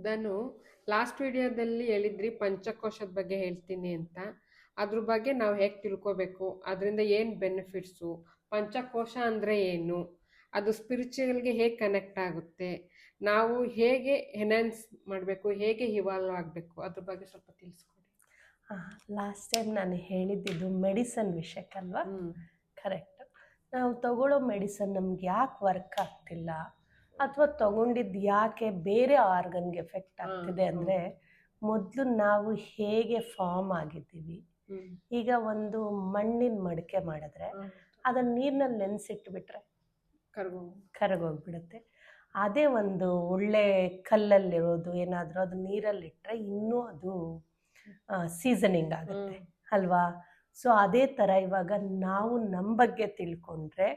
ನಾನು ಲಾಸ್ಟ್ ವಿಡಿಯೋದಲ್ಲಿ ಹೇಳಿದ್ರಿ ಪಂಚಕೋಶದ ಬಗ್ಗೆ ಹೇಳ್ತೀನಿ ಅಂತ. ಅದ್ರ ಬಗ್ಗೆ ನಾವು ಹೇಗೆ ತಿಳ್ಕೋಬೇಕು, ಅದರಿಂದ ಏನು ಬೆನಿಫಿಟ್ಸು, ಪಂಚಕೋಶ ಅಂದರೆ ಏನು, ಅದು ಸ್ಪಿರಿಚುವಲ್ಗೆ ಹೇಗೆ ಕನೆಕ್ಟ್ ಆಗುತ್ತೆ, ನಾವು ಹೇಗೆ ಎನ್ಹಾನ್ಸ್ ಮಾಡಬೇಕು, ಹೇಗೆ ಇವಾಲ್ವ್ ಆಗಬೇಕು, ಅದ್ರ ಬಗ್ಗೆ ಸ್ವಲ್ಪ ತಿಳಿಸ್ಕೊಡಿ. ಲಾಸ್ಟ್ ಟೈಮ್ ನಾನು ಹೇಳಿದ್ದು ಮೆಡಿಸನ್ ವಿಷಯಕ್ಕಲ್ವಾ? ಹ್ಮ್. ಕರೆಕ್ಟ್. ನಾವು ತಗೊಳ್ಳೋ ಮೆಡಿಸನ್ ನಮ್ಗೆ ಯಾಕೆ ವರ್ಕ್ ಆಗ್ತಿಲ್ಲ ಅಥವಾ ತಗೊಂಡಿದ್ದು ಯಾಕೆ ಬೇರೆ ಆರ್ಗನ್ಗೆ ಎಫೆಕ್ಟ್ ಆಗ್ತಿದೆ ಅಂದರೆ, ಮೊದಲು ನಾವು ಹೇಗೆ ಫಾರ್ಮ್ ಆಗಿದ್ದೀವಿ. ಈಗ ಒಂದು ಮಣ್ಣಿನ ಮಡಿಕೆ ಮಾಡಿದ್ರೆ ಅದನ್ನು ನೀರಿನಲ್ಲಿ ನೆನೆಸಿಟ್ಬಿಟ್ರೆ ಕರಗೋಗ್ಬಿಡುತ್ತೆ. ಅದೇ ಒಂದು ಒಳ್ಳೆ ಕಲ್ಲಲ್ಲಿರೋದು ಏನಾದರೂ ಅದು ನೀರಲ್ಲಿಟ್ಟರೆ ಇನ್ನೂ ಅದು ಸೀಸನಿಂಗ್ ಆಗುತ್ತೆ ಅಲ್ವಾ? ಸೊ ಅದೇ ಥರ ಇವಾಗ ನಾವು ನಮ್ಮ ಬಗ್ಗೆ ತಿಳ್ಕೊಂಡ್ರೆ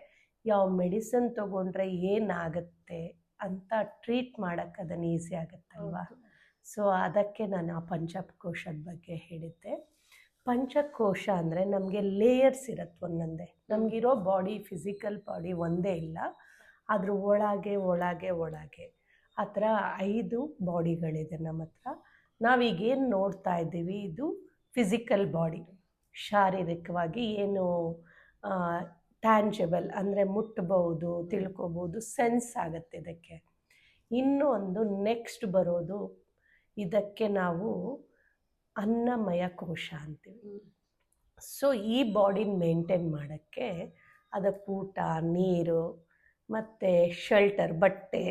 ಯಾವ ಮೆಡಿಸನ್ ತೊಗೊಂಡ್ರೆ ಏನಾಗುತ್ತೆ ಅಂತ ಟ್ರೀಟ್ ಮಾಡೋಕ್ಕೆ ಅದನ್ನು ಈಸಿ ಆಗುತ್ತಲ್ವಾ? ಸೊ ಅದಕ್ಕೆ ನಾನು ಆ ಪಂಚಕೋಶದ ಬಗ್ಗೆ ಹೇಳಿದ್ದೆ. ಪಂಚಕೋಶ ಅಂದರೆ ನಮಗೆ ಲೇಯರ್ಸ್ ಇರುತ್ತೆ ಒಂದೊಂದೇ. ನಮಗಿರೋ ಬಾಡಿ, ಫಿಸಿಕಲ್ ಬಾಡಿ ಒಂದೇ ಇಲ್ಲ, ಅದ್ರ ಒಳಗೆ ಒಳಗೆ ಒಳಗೆ ಆ ಥರ 5 ಬಾಡಿಗಳಿದೆ ನಮ್ಮ ಹತ್ರ. ನಾವೀಗೇನು ನೋಡ್ತಾ ಇದ್ದೀವಿ ಇದು ಫಿಸಿಕಲ್ ಬಾಡಿ, ಶಾರೀರಿಕವಾಗಿ ಏನು ಟ್ಯಾಂಜಬಲ್ ಅಂದರೆ ಮುಟ್ಬೋದು, ತಿಳ್ಕೊಬೋದು, ಸೆನ್ಸ್ ಆಗುತ್ತೆ ಇದಕ್ಕೆ. ಇನ್ನೊಂದು ನೆಕ್ಸ್ಟ್ ಬರೋದು ಇದಕ್ಕೆ ನಾವು ಅನ್ನಮಯ ಕೋಶ ಅಂತೀವಿ. ಸೊ ಈ ಬಾಡಿನ ಮೇಂಟೈನ್ ಮಾಡೋಕ್ಕೆ ಅದಕ್ಕೆ ಊಟ, ನೀರು ಮತ್ತು ಶೆಲ್ಟರ್, ಬಟ್ಟೆ,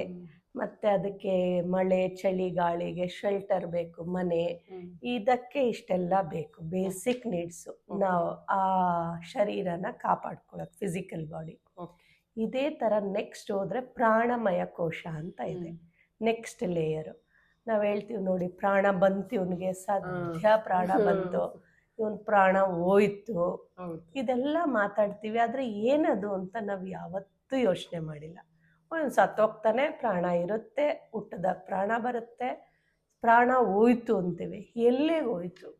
ಮತ್ತು ಅದಕ್ಕೆ ಮಳೆ ಚಳಿ ಗಾಳಿಗೆ ಶೆಲ್ಟರ್ ಬೇಕು, ಮನೆ, ಇದಕ್ಕೆ ಇಷ್ಟೆಲ್ಲ ಬೇಕು. ಬೇಸಿಕ್ ನೀಡ್ಸು ನಾವು ಆ ಶರೀರನ ಕಾಪಾಡ್ಕೊಳ್ಳೋದು, ಫಿಸಿಕಲ್ ಬಾಡಿ. ಇದೇ ಥರ ನೆಕ್ಸ್ಟ್ ಹೋದರೆ ಪ್ರಾಣಮಯ ಕೋಶ ಅಂತ ಇದೆ, ನೆಕ್ಸ್ಟ್ ಲೇಯರು. ನಾವು ಹೇಳ್ತೀವಿ ನೋಡಿ, ಪ್ರಾಣ ಬಂತು ಇವನಿಗೆ, ಸದ್ಯ ಪ್ರಾಣ ಬಂತು, ಇವನ್ ಪ್ರಾಣ ಹೋಯ್ತು, ಇದೆಲ್ಲ ಮಾತಾಡ್ತೀವಿ. ಆದರೆ ಏನದು ಅಂತ ನಾವು ಯಾವತ್ತೂ ಯೋಚನೆ ಮಾಡಿಲ್ಲ. ಒಂದು ಸತ್ತೋಗ್ತಾನೆ, ಪ್ರಾಣ ಇರುತ್ತೆ, ಹುಟ್ಟದಾಗ ಪ್ರಾಣ ಬರುತ್ತೆ, ಪ್ರಾಣ ಹೋಯ್ತು ಅಂತೀವಿ. ಎಲ್ಲೇ ಹೋಯ್ತು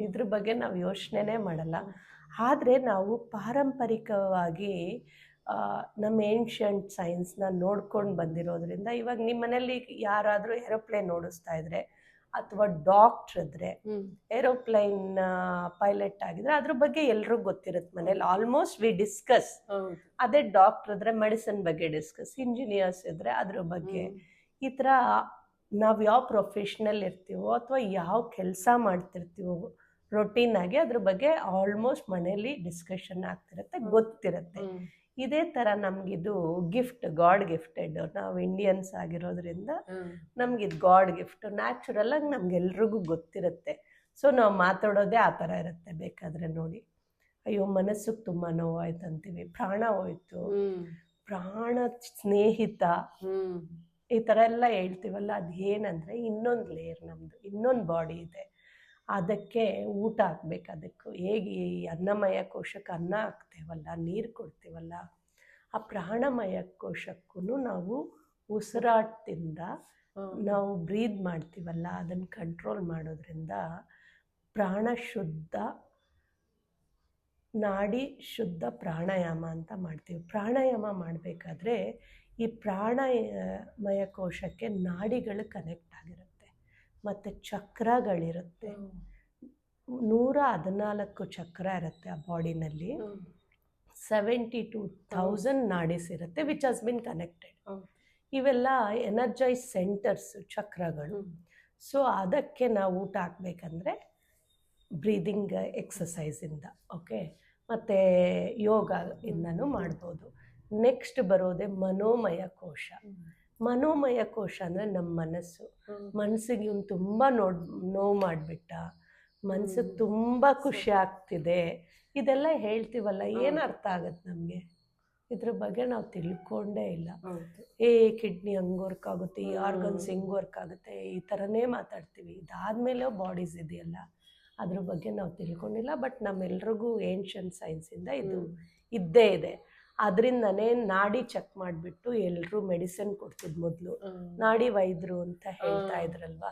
ಇದ್ರ ಬಗ್ಗೆ ನಾವು ಯೋಚನೆನೇ ಮಾಡಲ್ಲ. ಆದರೆ ನಾವು ಪಾರಂಪರಿಕವಾಗಿ ನಮ್ಮ ಏನ್ಷಂಟ್ ಸೈನ್ಸ್ನ ನೋಡ್ಕೊಂಡು ಬಂದಿರೋದ್ರಿಂದ ಇವಾಗ ನಿಮ್ಮ ಮನೇಲಿ ಯಾರಾದರೂ ಏರೋಪ್ಲೇನ್ ಓಡಿಸ್ತಾ ಇದ್ರೆ ಅಥವಾ ಡಾಕ್ಟ್ರ್ ಇದ್ರೆ, ಏರೋಪ್ಲೈನ್ ಪೈಲಟ್ ಆಗಿದ್ರೆ ಅದ್ರ ಬಗ್ಗೆ ಎಲ್ರಿಗೂ ಗೊತ್ತಿರುತ್ತೆ ಮನೇಲಿ. Almost we discuss. ಅದೇ ಡಾಕ್ಟ್ರ್ ಇದ್ರೆ ಮೆಡಿಸಿನ್ ಬಗ್ಗೆ ಡಿಸ್ಕಸ್, ಇಂಜಿನಿಯರ್ಸ್ ಇದ್ರೆ ಅದ್ರ ಬಗ್ಗೆ. ಈ ಥರ ನಾವು ಯಾವ ಪ್ರೊಫೆಷ್ನಲ್ ಇರ್ತೀವೋ ಅಥವಾ ಯಾವ ಕೆಲಸ ಮಾಡ್ತಿರ್ತೀವೋ ರೊಟೀನ್ ಆಗಿ ಅದ್ರ ಬಗ್ಗೆ ಆಲ್ಮೋಸ್ಟ್ ಮನೇಲಿ ಡಿಸ್ಕಷನ್ ಆಗ್ತಿರುತ್ತೆ, ಗೊತ್ತಿರುತ್ತೆ. ಇದೇ ಥರ ನಮಗಿದು ಗಿಫ್ಟ್, ಗಾಡ್ ಗಿಫ್ಟೆಡ್. ನಾವು ಇಂಡಿಯನ್ಸ್ ಆಗಿರೋದ್ರಿಂದ ನಮಗಿದು ಗಾಡ್ ಗಿಫ್ಟ್. ನ್ಯಾಚುರಲಾಗಿ ನಮ್ಗೆಲ್ರಿಗೂ ಗೊತ್ತಿರುತ್ತೆ. ಸೊ ನಾವು ಮಾತಾಡೋದೇ ಆ ಥರ ಇರುತ್ತೆ. ಬೇಕಾದರೆ ನೋಡಿ, ಅಯ್ಯೋ ಮನಸ್ಸಿಗೆ ತುಂಬ ನೋವಾಯ್ತು ಅಂತೀವಿ, ಪ್ರಾಣ ಹೋಯ್ತು, ಪ್ರಾಣ ಸ್ನೇಹಿತ, ಈ ಥರ ಎಲ್ಲ ಹೇಳ್ತೀವಲ್ಲ. ಅದು ಏನಂದರೆ ಇನ್ನೊಂದು ಲೇಯರ್, ನಮ್ಮದು ಇನ್ನೊಂದು ಬಾಡಿ ಇದೆ. ಅದಕ್ಕೆ ಊಟ ಹಾಕ್ಬೇಕು. ಅದಕ್ಕೂ ಹೇಗೆ ಈ ಅನ್ನಮಯ ಕೋಶಕ್ಕೆ ಅನ್ನ ಹಾಕ್ತೇವಲ್ಲ, ನೀರು ಕೊಡ್ತೀವಲ್ಲ, ಆ ಪ್ರಾಣಮಯ ಕೋಶಕ್ಕೂ ನಾವು ಉಸಿರಾಟದಿಂದ ನಾವು ಬ್ರೀದ್ ಮಾಡ್ತೀವಲ್ಲ, ಅದನ್ನು ಕಂಟ್ರೋಲ್ ಮಾಡೋದ್ರಿಂದ ಪ್ರಾಣ ಶುದ್ಧ, ನಾಡಿ ಶುದ್ಧ ಪ್ರಾಣಾಯಾಮ ಅಂತ ಮಾಡ್ತೀವಿ. ಪ್ರಾಣಾಯಾಮ ಮಾಡಬೇಕಾದ್ರೆ ಈ ಪ್ರಾಣಮಯ ಕೋಶಕ್ಕೆ ನಾಡಿಗಳು ಕನೆಕ್ಟ್ ಆಗಿರುತ್ತೆ ಮತ್ತು ಚಕ್ರಗಳಿರುತ್ತೆ. 114 ಚಕ್ರ ಇರುತ್ತೆ ಆ ಬಾಡಿನಲ್ಲಿ. 72,000 ನಾಡೀಸ್ ಇರುತ್ತೆ, ವಿಚ್ ಹಸ್ ಬಿನ್ ಕನೆಕ್ಟೆಡ್. ಇವೆಲ್ಲ ಎನರ್ಜೈಸ್ ಸೆಂಟರ್ಸ್, ಚಕ್ರಗಳು. ಸೊ ಅದಕ್ಕೆ ನಾವು ಊಟ ಹಾಕ್ಬೇಕಂದ್ರೆ ಬ್ರೀದಿಂಗ್ ಎಕ್ಸಸೈಸಿಂದ, ಓಕೆ, ಮತ್ತು ಯೋಗ ಇಂದನೂ ಮಾಡ್ಬೋದು. ನೆಕ್ಸ್ಟ್ ಬರೋದೇ ಮನೋಮಯ ಕೋಶ. ಮನೋಮಯ ಕೋಶ ಅಂದರೆ ನಮ್ಮ ಮನಸ್ಸು. ಮನಸ್ಸಿಗೆ ಇವನು ತುಂಬ ನೋವು ಮಾಡಿಬಿಟ್ಟ, ಮನಸ್ಸಿಗೆ ತುಂಬ ಖುಷಿ ಆಗ್ತಿದೆ, ಇದೆಲ್ಲ ಹೇಳ್ತೀವಲ್ಲ, ಏನು ಅರ್ಥ ಆಗುತ್ತೆ ನಮಗೆ? ಇದ್ರ ಬಗ್ಗೆ ನಾವು ತಿಳ್ಕೊಂಡೇ ಇಲ್ಲ. ಕಿಡ್ನಿ ಹಂಗೆ ವರ್ಕ್ ಆಗುತ್ತೆ, ಈ ಆರ್ಗನ್ಸ್ ಹಿಂಗೆ ವರ್ಕ್ ಆಗುತ್ತೆ, ಈ ಥರನೇ ಮಾತಾಡ್ತೀವಿ. ಇದಾದಮೇಲೆ ಬಾಡೀಸ್ ಇದೆಯಲ್ಲ, ಅದ್ರ ಬಗ್ಗೆ ನಾವು ತಿಳ್ಕೊಂಡಿಲ್ಲ. ಬಟ್ ನಮ್ಮೆಲ್ರಿಗೂ ಏನ್ಷಂಟ್ ಸೈನ್ಸಿಂದ ಇದು ಇದ್ದೇ ಇದೆ. ಅದರಿಂದನೇ ನಾಡಿ ಚೆಕ್ ಮಾಡಿಬಿಟ್ಟು ಎಲ್ಲರೂ ಮೆಡಿಸಿನ್ ಕೊಡ್ತಿದ್ದು. ಮೊದಲು ನಾಡಿ ವೈದ್ಯರು ಅಂತ ಹೇಳ್ತಾ ಇದ್ರಲ್ವ,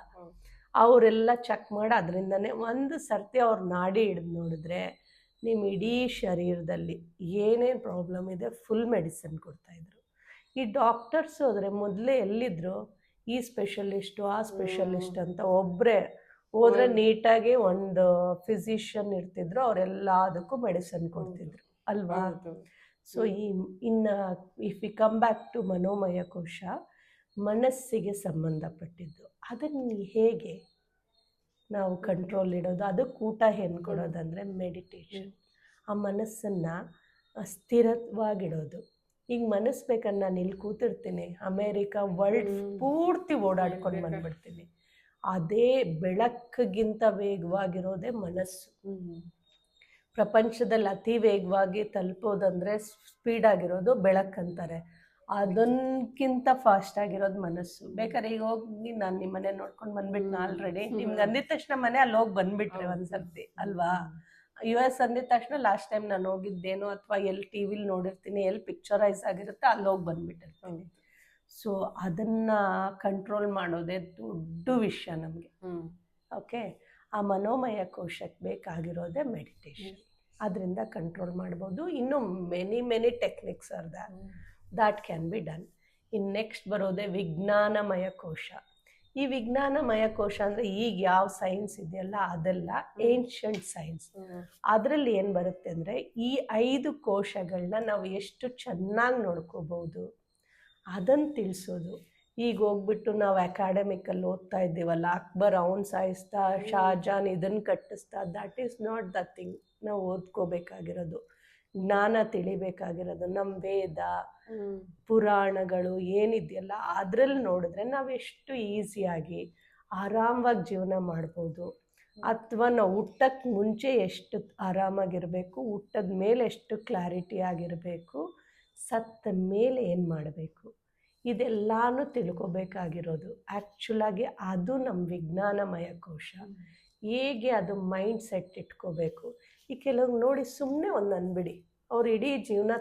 ಅವರೆಲ್ಲ ಚೆಕ್ ಮಾಡಿ ಅದರಿಂದನೇ ಒಂದು ಸರ್ತಿ ಅವ್ರ ನಾಡಿ ಹಿಡಿದು ನೋಡಿದ್ರೆ ನಿಮ್ಮ ಇಡೀ ಶರೀರದಲ್ಲಿ ಏನೇನು ಪ್ರಾಬ್ಲಮ್ ಇದೆ ಫುಲ್ ಮೆಡಿಸಿನ್ ಕೊಡ್ತಾಯಿದ್ರು. ಈ ಡಾಕ್ಟರ್ಸ್ ಹೋದರೆ ಮೊದಲೇ ಎಲ್ಲಿದ್ದರು, ಈ ಸ್ಪೆಷಲಿಸ್ಟು ಆ ಸ್ಪೆಷಲಿಸ್ಟ್ ಅಂತ ಒಬ್ಬರೇ ಹೋದ್ರೆ ನೀಟಾಗಿ ಒಂದು ಫಿಸಿಷಿಯನ್ ಇರ್ತಿದ್ರು, ಅವರೆಲ್ಲದಕ್ಕೂ ಮೆಡಿಸಿನ್ ಕೊಡ್ತಿದ್ರು ಅಲ್ವಾ. So if we come back to ಮನೋಮಯ ಕೋಶ, ಮನಸ್ಸಿಗೆ ಸಂಬಂಧಪಟ್ಟಿದ್ದು, ಅದನ್ನು ಹೇಗೆ ನಾವು ಕಂಟ್ರೋಲ್ ಇಡೋದು, ಅದಕ್ಕೆ ಊಟ ಏನು ಕೊಡೋದಂದರೆ ಮೆಡಿಟೇಷನ್. ಆ ಮನಸ್ಸನ್ನು ಸ್ಥಿರವಾಗಿಡೋದು. ಈಗ ಮನಸ್ಸು ಬೇಕಂದ್ರೆ ನಾನು ಇಲ್ಲಿ ಕೂತಿರ್ತೀನಿ, ಅಮೇರಿಕಾ ವರ್ಲ್ಡ್ ಪೂರ್ತಿ ಓಡಾಡ್ಕೊಂಡು ಬಂದ್ಬಿಡ್ತೀನಿ. ಅದೇ ಬೆಳಕಿಗಿಂತ ವೇಗವಾಗಿರೋದೇ ಮನಸ್ಸು. ಪ್ರಪಂಚದಲ್ಲಿ ಅತಿ ವೇಗವಾಗಿ ತಲುಪೋದಂದರೆ ಸ್ಪೀಡಾಗಿರೋದು ಬೆಳಕಂತಾರೆ, ಅದಕ್ಕಿಂತ ಫಾಸ್ಟ್ ಆಗಿರೋದು ಮನಸ್ಸು. ಬೇಕಾದ್ರೆ ಈಗ ಹೋಗಿ ನಾನು ನಿಮ್ಮ ಮನೆ ನೋಡ್ಕೊಂಡು ಬಂದ್ಬಿಟ್ಟು ಆಲ್ರೆಡಿ ನಿಮ್ಗೆ ಅಂದಿದ ತಕ್ಷಣ ಮನೆ ಅಲ್ಲಿ ಹೋಗಿ ಬಂದ್ಬಿಟ್ರೆ ಒಂದ್ಸರ್ತಿ ಅಲ್ವಾ. US ಅಂದಿದ ತಕ್ಷಣ ಲಾಸ್ಟ್ ಟೈಮ್ ನಾನು ಹೋಗಿದ್ದೇನೋ ಅಥವಾ ಎಲ್ಲಿ ಟಿ ವಿಲಿ ನೋಡಿರ್ತೀನಿ, ಎಲ್ಲಿ ಪಿಕ್ಚರೈಸ್ ಆಗಿರುತ್ತೆ ಅಲ್ಲಿ ಹೋಗಿ ಬಂದ್ಬಿಟ್ಟಿರ್ತೀನಿ. ಸೊ ಅದನ್ನು ಕಂಟ್ರೋಲ್ ಮಾಡೋದೇ ದೊಡ್ಡ ವಿಷಯ ನಮಗೆ. ಓಕೆ, ಆ ಮನೋಮಯ ಕೋಶಕ್ಕೆ ಬೇಕಾಗಿರೋದೇ ಮೆಡಿಟೇಷನ್. ಅದರಿಂದ ಕಂಟ್ರೋಲ್ ಮಾಡ್ಬೋದು. ಇನ್ನು many techniques are that can be done. ಇನ್ನು ನೆಕ್ಸ್ಟ್ ಬರೋದೇ ವಿಜ್ಞಾನಮಯ ಕೋಶ. ಈ ವಿಜ್ಞಾನಮಯ ಕೋಶ ಅಂದರೆ ಈಗ ಯಾವ ಸೈನ್ಸ್ ಇದೆಯಲ್ಲ ಅದೆಲ್ಲ ಏನ್ಷಂಟ್ ಸೈನ್ಸ್. ಅದರಲ್ಲಿ ಏನು ಬರುತ್ತೆ ಅಂದರೆ ಈ 5 ಕೋಶಗಳನ್ನ ನಾವು ಎಷ್ಟು ಚೆನ್ನಾಗಿ ನೋಡ್ಕೋಬೋದು ಅದನ್ನು ತಿಳಿಸೋದು. ಈಗ ಹೋಗ್ಬಿಟ್ಟು ನಾವು ಅಕಾಡೆಮಿಕಲ್ಲಿ ಓದ್ತಾ ಇದ್ದೀವಲ್ಲ, ಅಕ್ಬರ್ ಅವನು ಸಾಯಿಸ್ತಾ, ಶಾಜಾನ್ ಇದನ್ನು ಕಟ್ಟಿಸ್ತಾ, that is not the thing. ನಾವು ಓದ್ಕೋಬೇಕಾಗಿರೋದು, ಜ್ಞಾನ ತಿಳಿಬೇಕಾಗಿರೋದು ನಮ್ಮ ವೇದ ಪುರಾಣಗಳು ಏನಿದೆಯಲ್ಲ ಅದರಲ್ಲಿ ನೋಡಿದ್ರೆ ನಾವು ಎಷ್ಟು ಈಸಿಯಾಗಿ ಆರಾಮವಾಗಿ ಜೀವನ ಮಾಡ್ಬೋದು. ಅಥವಾ ನಾವು ಹುಟ್ಟಕ್ಕೆ ಮುಂಚೆ ಎಷ್ಟು ಆರಾಮಾಗಿರಬೇಕು, ಹುಟ್ಟದ ಮೇಲೆ ಎಷ್ಟು ಕ್ಲಾರಿಟಿ ಆಗಿರಬೇಕು, ಸತ್ತ ಮೇಲೆ ಏನು ಮಾಡಬೇಕು, ಇದೆಲ್ಲನೂ ತಿಳ್ಕೊಬೇಕಾಗಿರೋದು. ಆ್ಯಕ್ಚುಲಾಗಿ ಅದು ನಮ್ಮ ವಿಜ್ಞಾನಮಯ ಕೋಶ. ಹೇಗೆ ಅದು ಮೈಂಡ್ ಸೆಟ್ ಇಟ್ಕೋಬೇಕು. ಈ ಕೆಲವ್ರು ನೋಡಿ ಸುಮ್ಮನೆ ಒಂದು ಅಂದ್ಬಿಡಿ, ಅವ್ರು ಇಡೀ ಜೀವನ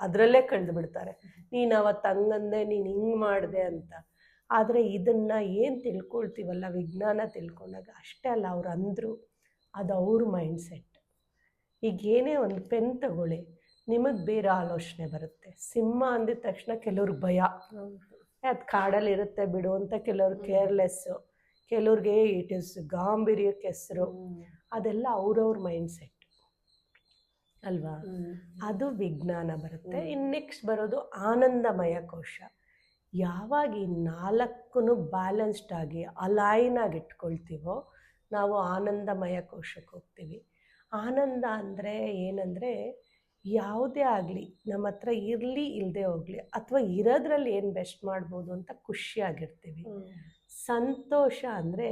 ಅದರಲ್ಲೇ ಕಳೆದು ಬಿಡ್ತಾರೆ. ನೀನು ಅವತ್ತು ಹಂಗಂದೆ, ನೀನು ಹಿಂಗೆ ಮಾಡಿದೆ ಅಂತ. ಆದರೆ ಇದನ್ನು ಏನು ತಿಳ್ಕೊಳ್ತೀವಲ್ಲ, ವಿಜ್ಞಾನ ತಿಳ್ಕೊಂಡಾಗ ಅಷ್ಟೇ ಅಲ್ಲ, ಅವ್ರು ಅಂದರು ಅದು ಅವ್ರ ಮೈಂಡ್ ಸೆಟ್. ಈಗ ಏನೇ ಒಂದು ಪೆನ್ ತಗೊಳ್ಳಿ, ನಿಮಗೆ ಬೇರೆ ಆಲೋಚನೆ ಬರುತ್ತೆ. ಸಿಂಹ ಅಂದಿದ ತಕ್ಷಣ ಕೆಲವ್ರಿಗೆ ಭಯ, ಅದು ಕಾಡಲ್ಲಿರುತ್ತೆ ಬಿಡು ಅಂತ. ಕೆಲವ್ರು ಕೇರ್ಲೆಸ್ಸು, ಕೆಲವ್ರಿಗೆ ಇಟ್ ಇಸ್ ಗಾಂಭೀರ್ಯಕ್ಕೆ ಹೆಸರು. ಅದೆಲ್ಲ ಅವ್ರವ್ರ ಮೈಂಡ್ ಸೆಟ್ ಅಲ್ವಾ. ಅದು ವಿಜ್ಞಾನ ಬರುತ್ತೆ. ಇನ್ನು ನೆಕ್ಸ್ಟ್ ಬರೋದು ಆನಂದಮಯ ಕೋಶ. ಯಾವಾಗ ಈ 4 ಬ್ಯಾಲೆನ್ಸ್ಡ್ ಆಗಿ ಅಲೈನ್ ಆಗಿ ಇಟ್ಕೊಳ್ತೀವೋ ನಾವು ಆನಂದಮಯ ಕೋಶಕ್ಕೆ ಹೋಗ್ತೀವಿ. ಆನಂದ ಅಂದರೆ ಏನಂದರೆ, ಯಾವುದೇ ಆಗಲಿ ನಮ್ಮ ಹತ್ರ ಇರಲಿ ಇಲ್ಲದೆ ಹೋಗಲಿ, ಅಥವಾ ಇರೋದ್ರಲ್ಲಿ ಏನು ಬೆಸ್ಟ್ ಮಾಡ್ಬೋದು ಅಂತ ಖುಷಿಯಾಗಿರ್ತೀವಿ. ಸಂತೋಷ ಅಂದರೆ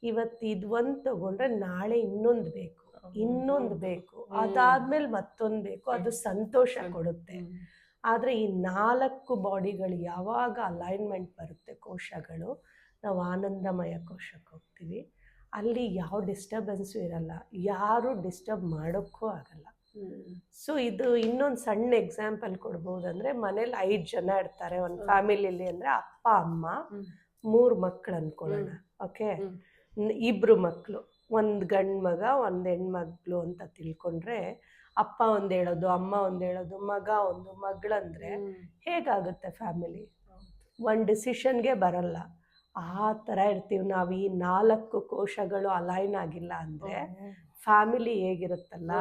ಇವತ್ತು ಇದು ಒಂದು ತೊಗೊಂಡ್ರೆ ನಾಳೆ ಇನ್ನೊಂದು ಬೇಕು, ಇನ್ನೊಂದು ಬೇಕು, ಅದಾದ್ಮೇಲೆ ಮತ್ತೊಂದು ಬೇಕು, ಅದು ಸಂತೋಷ ಕೊಡುತ್ತೆ. ಆದರೆ ಈ 4 ಬಾಡಿಗಳು ಯಾವಾಗ ಅಲೈನ್ಮೆಂಟ್ ಬರುತ್ತೆ ಕೋಶಗಳು, ನಾವು ಆನಂದಮಯ ಕೋಶಕ್ಕೆ ಹೋಗ್ತೀವಿ. ಅಲ್ಲಿ ಯಾವ ಡಿಸ್ಟರ್ಬೆನ್ಸು ಇರಲ್ಲ, ಯಾರು ಡಿಸ್ಟರ್ಬ್ ಮಾಡೋಕ್ಕೂ ಆಗಲ್ಲ. ಸೊ ಇದು ಇನ್ನೊಂದು ಸಣ್ಣ ಎಕ್ಸಾಂಪಲ್ ಕೊಡ್ಬೋದಂದರೆ, ಮನೇಲಿ 5 ಜನ ಇರ್ತಾರೆ ಒಂದು ಫ್ಯಾಮಿಲಿಲಿ ಅಂದರೆ, ಅಪ್ಪ ಅಮ್ಮ 3 ಮಕ್ಕಳು ಅಂದ್ಕೊಳ್ಳೋಣ. ಓಕೆ, 2 ಮಕ್ಕಳು, ಒಂದು ಗಂಡು ಮಗ ಒಂದು ಹೆಣ್ಮಗಳು ಅಂತ ತಿಳ್ಕೊಂಡ್ರೆ, ಅಪ್ಪ ಒಂದು ಹೇಳೋದು, ಅಮ್ಮ ಒಂದು ಹೇಳೋದು, ಮಗ ಒಂದು, ಮಗಳಂದರೆ ಹೇಗಾಗುತ್ತೆ ಫ್ಯಾಮಿಲಿ? ಒಂದು ಡಿಸಿಷನ್ಗೆ ಬರಲ್ಲ. ಆ ಥರ ಇರ್ತೀವಿ ನಾವು. ಈ 4 ಕೋಶಗಳು ಅಲೈನ್ ಆಗಿಲ್ಲ ಅಂದರೆ ಫ್ಯಾಮಿಲಿ ಹೇಗಿರುತ್ತಲ್ಲ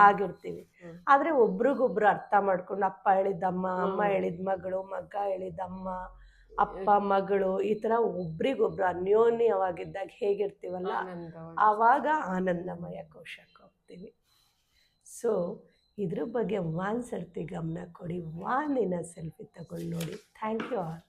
ಆಗಿರ್ತೀವಿ. ಆದರೆ ಒಬ್ರಿಗೊಬ್ರು ಅರ್ಥ ಮಾಡ್ಕೊಂಡು, ಅಪ್ಪ ಹೇಳಿದ್ದಮ್ಮ, ಅಮ್ಮ ಹೇಳಿದ ಮಗಳು, ಮಗ ಹೇಳಿದ್ದಮ್ಮ, ಅಪ್ಪ ಮಗಳು, ಈ ಥರ ಒಬ್ರಿಗೊಬ್ರು ಅನ್ಯೋನ್ಯವಾಗಿದ್ದಾಗ ಹೇಗಿರ್ತೀವಲ್ಲ, ಆವಾಗ ಆನಂದಮಯ ಕೋಶಕ್ಕೆ ಹೋಗ್ತೀವಿ. ಸೊ ಇದ್ರ ಬಗ್ಗೆ ಒಂದ್ಸರ್ತಿ ಗಮನ ಕೊಡಿ, ಒಂದಿನ ಸೆಲ್ಫಿ ತಗೊಂಡು ನೋಡಿ. Thank you all.